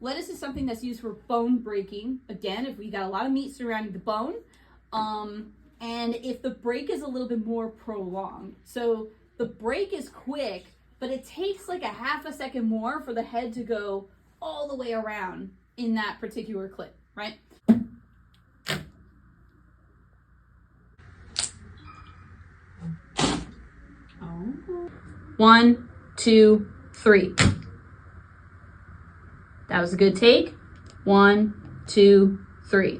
lettuce is something that's used for bone breaking. Again, if we got a lot of meat surrounding the bone, and if the break is a little bit more prolonged. So the break is quick, but it takes like a half a second more for the head to go all the way around in that particular clip, right? Oh. 1, 2, 3. That was a good take. 1, 2, 3.